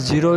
0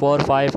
4 5،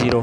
0،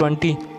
20،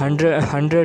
100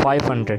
500،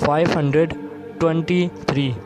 523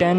10